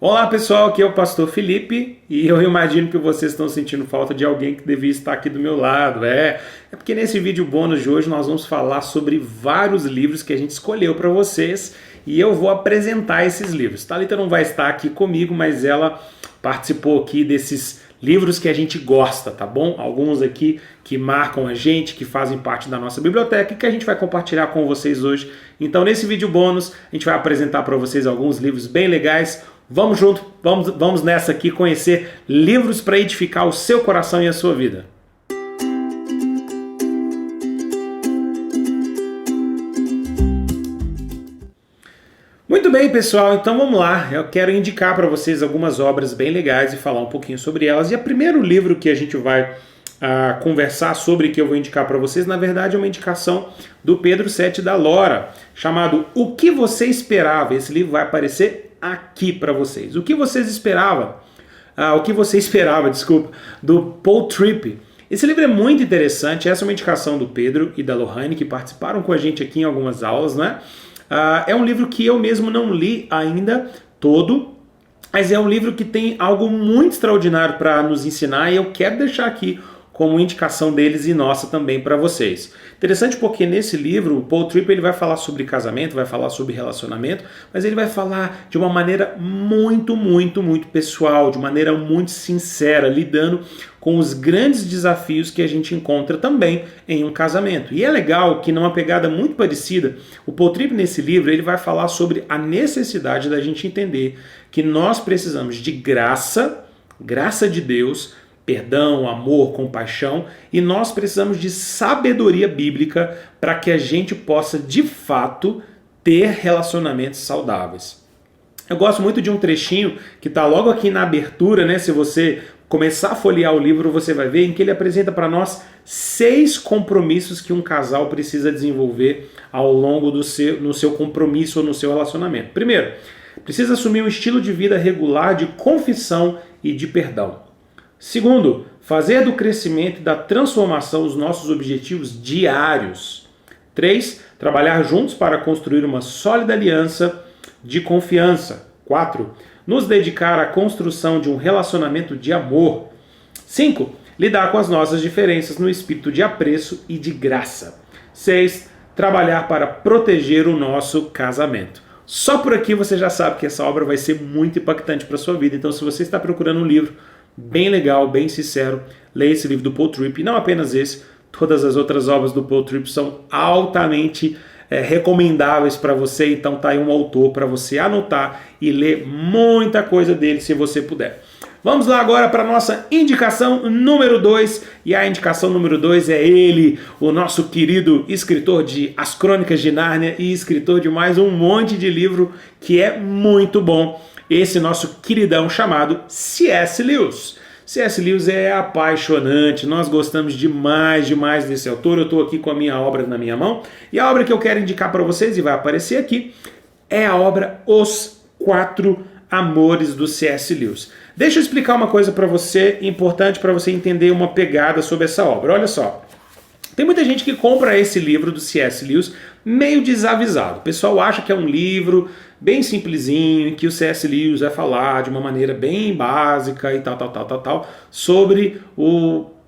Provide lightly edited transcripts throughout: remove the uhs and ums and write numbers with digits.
Olá pessoal, aqui é o Pastor Felipe e eu imagino que vocês estão sentindo falta de alguém que devia estar aqui do meu lado. É porque nesse vídeo bônus de hoje nós vamos falar sobre vários livros que a gente escolheu para vocês e eu vou apresentar esses livros. Thalita não vai estar aqui comigo, mas ela participou aqui desses livros que a gente gosta, tá bom? Alguns aqui que marcam a gente, que fazem parte da nossa biblioteca e que a gente vai compartilhar com vocês hoje. Então nesse vídeo bônus a gente vai apresentar para vocês alguns livros bem legais. Vamos junto, vamos nessa aqui conhecer livros para edificar o seu coração e a sua vida. Muito bem, pessoal, então vamos lá. Eu quero indicar para vocês algumas obras bem legais e falar um pouquinho sobre elas. E o primeiro livro que a gente vai conversar sobre, que eu vou indicar para vocês, na verdade é uma indicação do Pedro Sete da Lora, chamado O que Você Esperava. Esse livro vai aparecer aqui para vocês. O que vocês esperavam? O que você esperava, desculpa, do Paul Tripp. Esse livro é muito interessante. Essa é uma indicação do Pedro e da Lohane, que participaram com a gente aqui em algumas aulas, né? É um livro que eu mesmo não li ainda todo, mas é um livro que tem algo muito extraordinário para nos ensinar e eu quero deixar aqui como indicação deles e nossa também para vocês. Interessante porque nesse livro o Paul Tripp ele vai falar sobre casamento, vai falar sobre relacionamento, mas ele vai falar de uma maneira muito pessoal, de maneira muito sincera, lidando com os grandes desafios que a gente encontra também em um casamento. E é legal que numa pegada muito parecida, o Paul Tripp nesse livro ele vai falar sobre a necessidade da gente entender que nós precisamos de graça de Deus, perdão, amor, compaixão, e nós precisamos de sabedoria bíblica para que a gente possa, de fato, ter relacionamentos saudáveis. Eu gosto muito de um trechinho que está logo aqui na abertura, né? Se você começar a folhear o livro, você vai ver em que ele apresenta para nós 6 compromissos que um casal precisa desenvolver ao longo no seu compromisso ou no seu relacionamento. Primeiro, precisa assumir um estilo de vida regular de confissão e de perdão. Segundo, fazer do crescimento e da transformação os nossos objetivos diários. 3, trabalhar juntos para construir uma sólida aliança de confiança. 4, nos dedicar à construção de um relacionamento de amor. 5, lidar com as nossas diferenças no espírito de apreço e de graça. 6, trabalhar para proteger o nosso casamento. Só por aqui você já sabe que essa obra vai ser muito impactante para a sua vida. Então, se você está procurando um livro bem legal, bem sincero, leia esse livro do Paul Tripp. E não apenas esse, todas as outras obras do Paul Tripp são altamente recomendáveis para você. Então tá aí um autor para você anotar e ler muita coisa dele se você puder. Vamos lá agora para a nossa indicação número 2. E a indicação número 2 é ele, o nosso querido escritor de As Crônicas de Nárnia e escritor de mais um monte de livro que é muito bom. Esse nosso queridão chamado C.S. Lewis. C.S. Lewis é apaixonante, nós gostamos demais desse autor. Eu estou aqui com a minha obra na minha mão e a obra que eu quero indicar para vocês, e vai aparecer aqui, é a obra Os Quatro Amores do C.S. Lewis. Deixa eu explicar uma coisa para você, importante para você entender uma pegada sobre essa obra. Olha só. Tem muita gente que compra esse livro do C.S. Lewis meio desavisado. O pessoal acha que é um livro bem simplesinho, que o C.S. Lewis vai falar de uma maneira bem básica e tal, sobre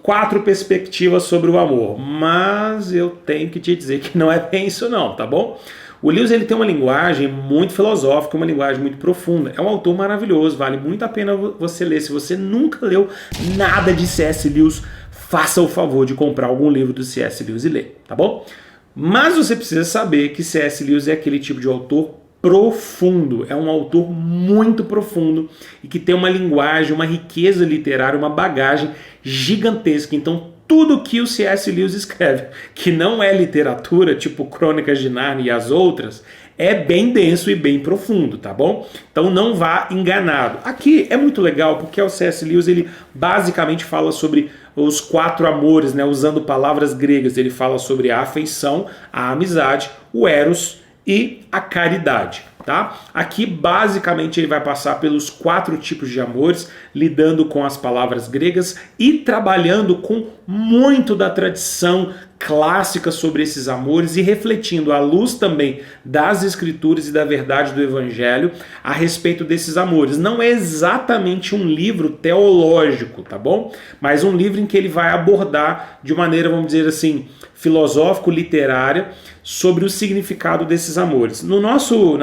4 perspectivas sobre o amor. Mas eu tenho que te dizer que não é bem isso não, tá bom? O Lewis ele tem uma linguagem muito filosófica, uma linguagem muito profunda. É um autor maravilhoso, vale muito a pena você ler. Se você nunca leu nada de C.S. Lewis, faça o favor de comprar algum livro do C.S. Lewis e ler, tá bom? Mas você precisa saber que C.S. Lewis é aquele tipo de autor profundo, é um autor muito profundo e que tem uma linguagem, uma riqueza literária, uma bagagem gigantesca. Então tudo que o C.S. Lewis escreve, que não é literatura, tipo Crônicas de Nárnia e as outras, é bem denso e bem profundo, tá bom? Então não vá enganado. Aqui é muito legal porque o C.S. Lewis ele basicamente fala sobre os 4 amores, né? Usando palavras gregas. Ele fala sobre a afeição, a amizade, o eros e a caridade. tá? Aqui basicamente ele vai passar pelos 4 tipos de amores, lidando com as palavras gregas e trabalhando com muito da tradição clássica sobre esses amores e refletindo à luz também das escrituras e da verdade do evangelho a respeito desses amores. Não é exatamente um livro teológico, tá bom? Mas um livro em que ele vai abordar de maneira, vamos dizer assim, filosófico-literária sobre o significado desses amores. No nosso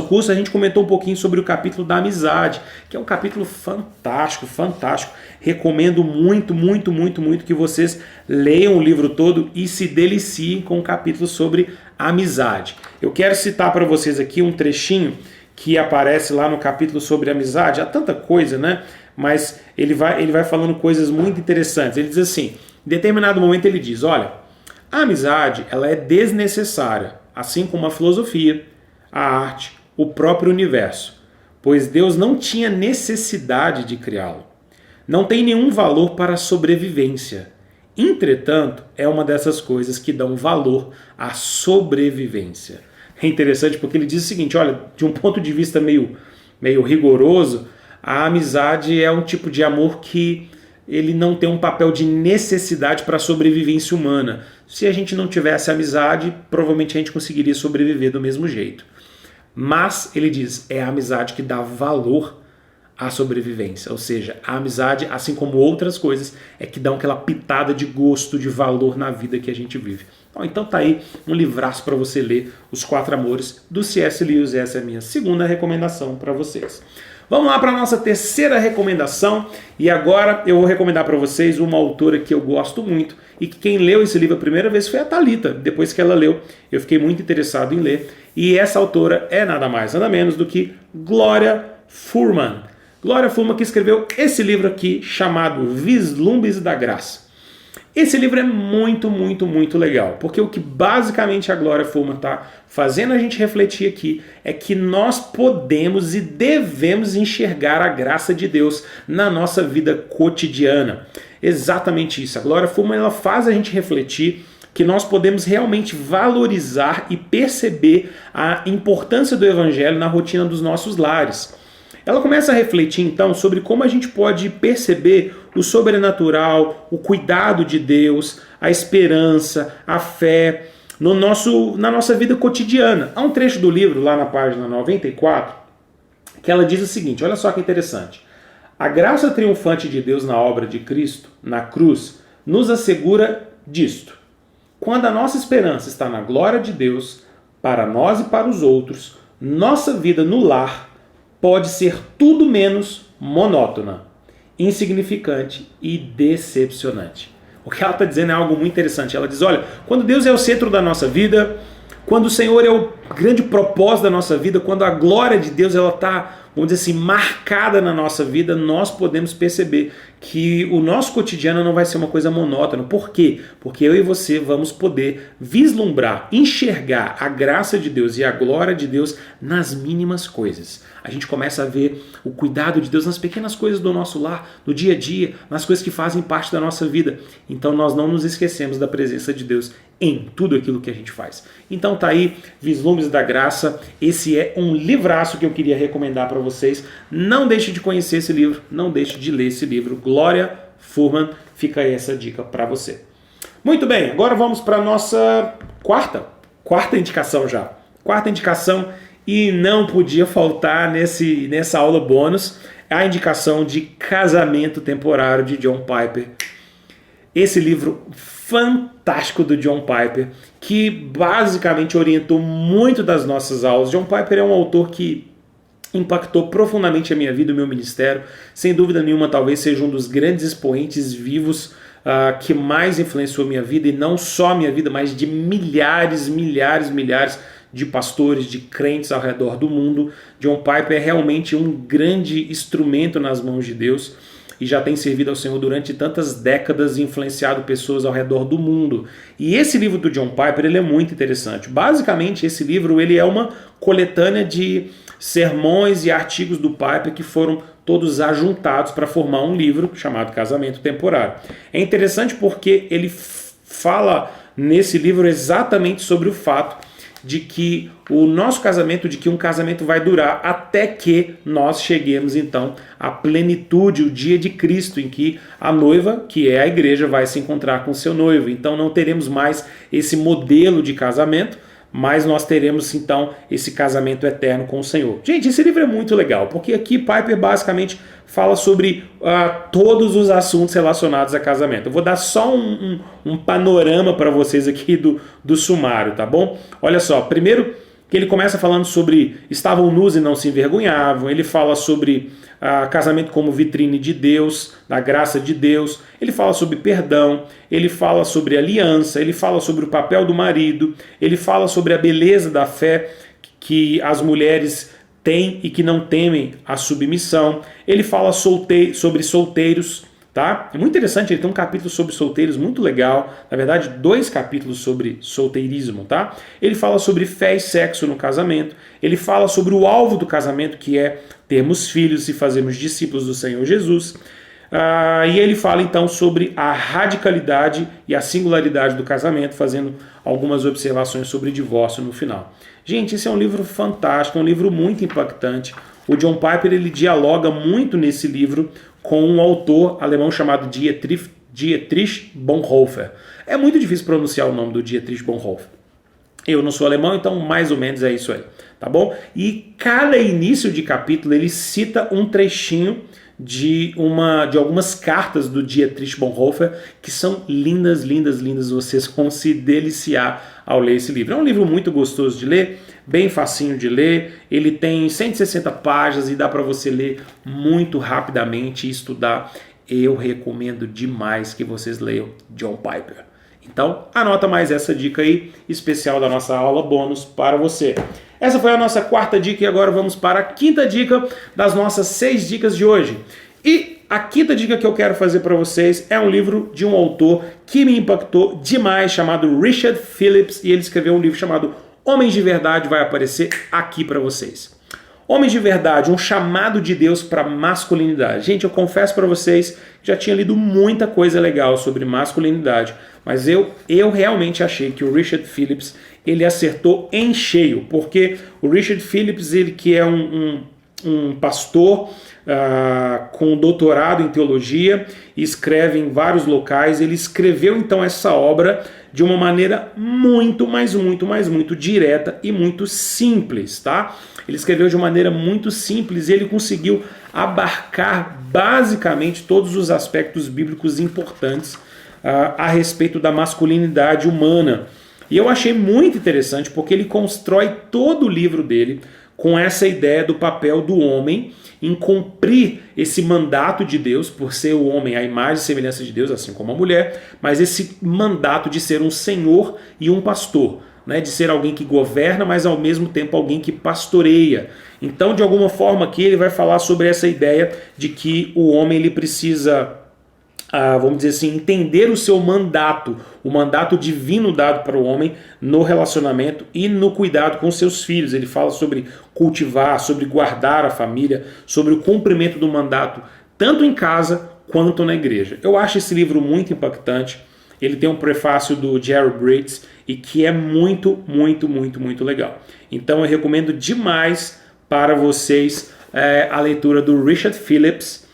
curso a gente comentou um pouquinho sobre o capítulo da amizade, que é um capítulo fantástico, fantástico. Recomendo muito, muito, muito, muito que vocês leiam o livro todo e se deliciem com o capítulo sobre amizade. Eu quero citar para vocês aqui um trechinho que aparece lá no capítulo sobre amizade. Há tanta coisa, né? Mas ele vai falando coisas muito interessantes. Ele diz assim, em determinado momento ele diz, olha, a amizade ela é desnecessária, assim como a filosofia, a arte, o próprio universo, pois Deus não tinha necessidade de criá-lo. Não tem nenhum valor para a sobrevivência. Entretanto, é uma dessas coisas que dão valor à sobrevivência. É interessante porque ele diz o seguinte, olha, de um ponto de vista meio rigoroso, a amizade é um tipo de amor que ele não tem um papel de necessidade para a sobrevivência humana. Se a gente não tivesse amizade, provavelmente a gente conseguiria sobreviver do mesmo jeito. Mas, ele diz, é a amizade que dá valor à sobrevivência. Ou seja, a amizade, assim como outras coisas, é que dão aquela pitada de gosto, de valor na vida que a gente vive. Então tá aí um livraço para você ler, Os 4 Amores, do C.S. Lewis. Essa é a minha segunda recomendação para vocês. Vamos lá para a nossa terceira recomendação. E agora eu vou recomendar para vocês uma autora que eu gosto muito e que quem leu esse livro a primeira vez foi a Thalita. Depois que ela leu, eu fiquei muito interessado em ler. E essa autora é nada mais, nada menos do que Gloria Fuhrman. Gloria Fuhrman que escreveu esse livro aqui chamado Vislumbres da Graça. Esse livro é muito, muito, muito legal, porque o que basicamente a Gloria Fuhrman está fazendo a gente refletir aqui é que nós podemos e devemos enxergar a graça de Deus na nossa vida cotidiana. Exatamente isso. A Gloria Fuhrman ela faz a gente refletir que nós podemos realmente valorizar e perceber a importância do Evangelho na rotina dos nossos lares. Ela começa a refletir então sobre como a gente pode perceber o sobrenatural, o cuidado de Deus, a esperança, a fé na nossa vida cotidiana. Há um trecho do livro, lá na página 94, que ela diz o seguinte, olha só que interessante. A graça triunfante de Deus na obra de Cristo, na cruz, nos assegura disto. Quando a nossa esperança está na glória de Deus, para nós e para os outros, nossa vida no lar pode ser tudo menos monótona, insignificante e decepcionante. O que ela está dizendo é algo muito interessante. Ela diz, olha, quando Deus é o centro da nossa vida, quando o Senhor é o grande propósito da nossa vida, quando a glória de Deus ela está, vamos dizer assim, marcada na nossa vida, nós podemos perceber que o nosso cotidiano não vai ser uma coisa monótona. Por quê? Porque eu e você vamos poder vislumbrar, enxergar a graça de Deus e a glória de Deus nas mínimas coisas. A gente começa a ver o cuidado de Deus nas pequenas coisas do nosso lar, no dia a dia, nas coisas que fazem parte da nossa vida. Então nós não nos esquecemos da presença de Deus em tudo aquilo que a gente faz. Então tá aí, Vislumbres da Graça. Esse é um livraço que eu queria recomendar para vocês. Não deixe de conhecer esse livro, não deixe de ler esse livro. Gloria Fuhrman, fica aí essa dica para você. Muito bem, agora vamos para a nossa quarta indicação já. Quarta indicação, e não podia faltar nessa aula bônus, a indicação de Casamento Temporário de John Piper. Esse livro fantástico do John Piper, que basicamente orientou muito das nossas aulas. John Piper é um autor que impactou profundamente a minha vida, o meu ministério. Sem dúvida nenhuma, talvez seja um dos grandes expoentes vivos que mais influenciou a minha vida, e não só a minha vida, mas de milhares de pastores, de crentes ao redor do mundo. John Piper é realmente um grande instrumento nas mãos de Deus e já tem servido ao Senhor durante tantas décadas e influenciado pessoas ao redor do mundo. E esse livro do John Piper ele é muito interessante. Basicamente, esse livro ele é uma coletânea de sermões e artigos do Piper que foram todos ajuntados para formar um livro chamado Casamento Temporário. É interessante porque ele fala nesse livro exatamente sobre o fato de que o nosso casamento, de que um casamento vai durar até que nós cheguemos então à plenitude, o dia de Cristo, em que a noiva, que é a igreja, vai se encontrar com seu noivo. Então não teremos mais esse modelo de casamento, mas nós teremos então esse casamento eterno com o Senhor. Gente, esse livro é muito legal, porque aqui Piper basicamente fala sobre todos os assuntos relacionados a casamento. Eu vou dar só um panorama para vocês aqui do sumário, tá bom? Olha só, primeiro que ele começa falando sobre estavam nus e não se envergonhavam, ele fala sobre casamento como vitrine de Deus, da graça de Deus, ele fala sobre perdão, ele fala sobre aliança, ele fala sobre o papel do marido, ele fala sobre a beleza da fé que as mulheres têm e que não temem a submissão, ele fala sobre solteiros, tá? É muito interessante, ele tem um capítulo sobre solteiros muito legal, na verdade 2 capítulos sobre solteirismo, tá? Ele fala sobre fé e sexo no casamento, ele fala sobre o alvo do casamento, que é termos filhos e fazermos discípulos do Senhor Jesus, e ele fala então sobre a radicalidade e a singularidade do casamento, fazendo algumas observações sobre divórcio no final. Gente, esse é um livro fantástico, um livro muito impactante. O John Piper ele dialoga muito nesse livro com um autor alemão chamado Dietrich Bonhoeffer. É muito difícil pronunciar o nome do Dietrich Bonhoeffer. Eu não sou alemão, então mais ou menos é isso aí, tá bom? E cada início de capítulo ele cita um trechinho de algumas cartas do Dietrich Bonhoeffer que são lindas, lindas, lindas. Vocês vão se deliciar ao ler esse livro. É um livro muito gostoso de ler, bem facinho de ler. Ele tem 160 páginas e dá para você ler muito rapidamente e estudar. Eu recomendo demais que vocês leiam John Piper. Então, anota mais essa dica aí, especial da nossa aula bônus para você. Essa foi a nossa 4ª dica e agora vamos para a 5ª dica das nossas 6 dicas de hoje. E a 5ª dica que eu quero fazer para vocês é um livro de um autor que me impactou demais, chamado Richard Phillips, e ele escreveu um livro chamado Homens de Verdade, vai aparecer aqui para vocês. Homens de Verdade, um chamado de Deus para masculinidade. Gente, eu confesso para vocês que já tinha lido muita coisa legal sobre masculinidade, mas eu realmente achei que o Richard Phillips ele acertou em cheio, porque o Richard Phillips, ele que é um pastor com doutorado em teologia, escreve em vários locais, ele escreveu então essa obra de uma maneira muito direta e muito simples, tá? Ele escreveu de uma maneira muito simples e ele conseguiu abarcar basicamente todos os aspectos bíblicos importantes a respeito da masculinidade humana. E eu achei muito interessante porque ele constrói todo o livro dele com essa ideia do papel do homem em cumprir esse mandato de Deus, por ser o homem a imagem e semelhança de Deus, assim como a mulher, mas esse mandato de ser um senhor e um pastor, né, de ser alguém que governa, mas ao mesmo tempo alguém que pastoreia. Então, de alguma forma aqui ele vai falar sobre essa ideia de que o homem ele precisa, vamos dizer assim, entender o seu mandato, o mandato divino dado para o homem no relacionamento e no cuidado com seus filhos. Ele fala sobre cultivar, sobre guardar a família, sobre o cumprimento do mandato, tanto em casa quanto na igreja. Eu acho esse livro muito impactante. Ele tem um prefácio do Jerry Bridges e que é muito legal. Então eu recomendo demais para vocês a leitura do Richard Phillips,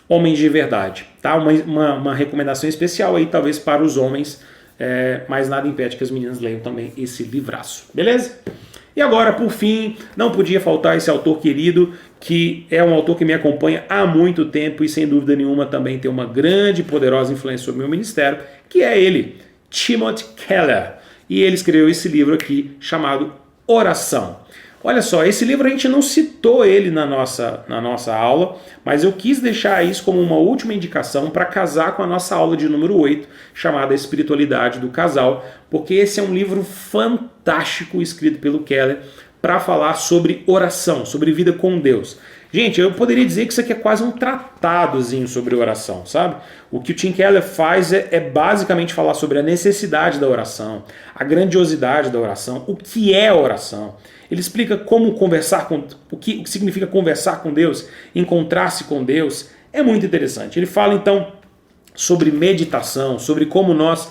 Homens de Verdade. Tá? Uma recomendação especial aí, talvez para os homens, mas nada impede que as meninas leiam também esse livraço. Beleza? E agora, por fim, não podia faltar esse autor querido, que é um autor que me acompanha há muito tempo e sem dúvida nenhuma também tem uma grande e poderosa influência sobre o meu ministério, que é ele, Timothy Keller. E ele escreveu esse livro aqui chamado Oração. Olha só, esse livro a gente não citou ele na nossa aula, mas eu quis deixar isso como uma última indicação para casar com a nossa aula de número 8, chamada Espiritualidade do Casal, porque esse é um livro fantástico escrito pelo Keller para falar sobre oração, sobre vida com Deus. Gente, eu poderia dizer que isso aqui é quase um tratadozinho sobre oração, sabe? O que o Tim Keller faz é basicamente falar sobre a necessidade da oração, a grandiosidade da oração, o que é oração. Ele explica como conversar o que significa conversar com Deus, encontrar-se com Deus. É muito interessante. Ele fala então sobre meditação, sobre como nós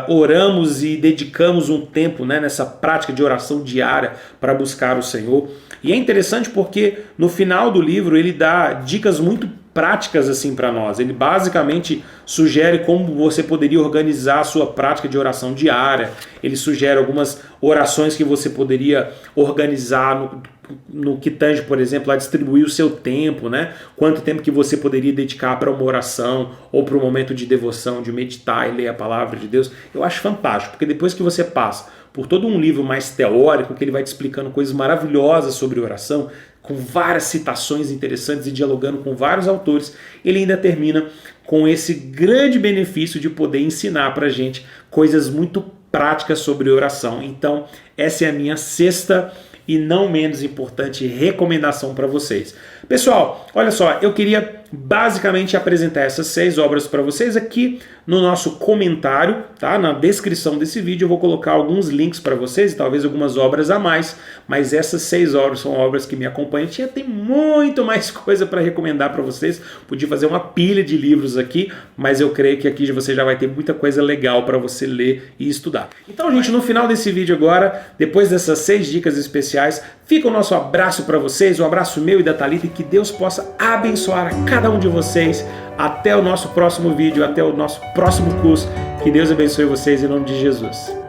oramos e dedicamos um tempo, né, nessa prática de oração diária para buscar o Senhor. E é interessante porque no final do livro ele dá dicas muito práticas assim para nós. Ele basicamente sugere como você poderia organizar a sua prática de oração diária. Ele sugere algumas orações que você poderia organizar no que tange, por exemplo, a distribuir o seu tempo, né? Quanto tempo que você poderia dedicar para uma oração ou para um momento de devoção, de meditar e ler a palavra de Deus. Eu acho fantástico, porque depois que você passa por todo um livro mais teórico, que ele vai te explicando coisas maravilhosas sobre oração, com várias citações interessantes e dialogando com vários autores, ele ainda termina com esse grande benefício de poder ensinar para a gente coisas muito práticas sobre oração. Então, essa é a minha sexta e não menos importante recomendação para vocês. Pessoal, olha só, eu queria basicamente apresentar essas 6 obras para vocês aqui no nosso comentário, tá? Na descrição desse vídeo eu vou colocar alguns links para vocês e talvez algumas obras a mais, mas essas 6 obras são obras que me acompanham. Tem muito mais coisa para recomendar para vocês, podia fazer uma pilha de livros aqui, mas eu creio que aqui você já vai ter muita coisa legal para você ler e estudar. Então, gente, no final desse vídeo agora, depois dessas 6 dicas especiais, fica o nosso abraço para vocês, um abraço meu e da Thalita, e que Deus possa abençoar a cada um de vocês. Até o nosso próximo vídeo, até o nosso próximo curso. Que Deus abençoe vocês em nome de Jesus.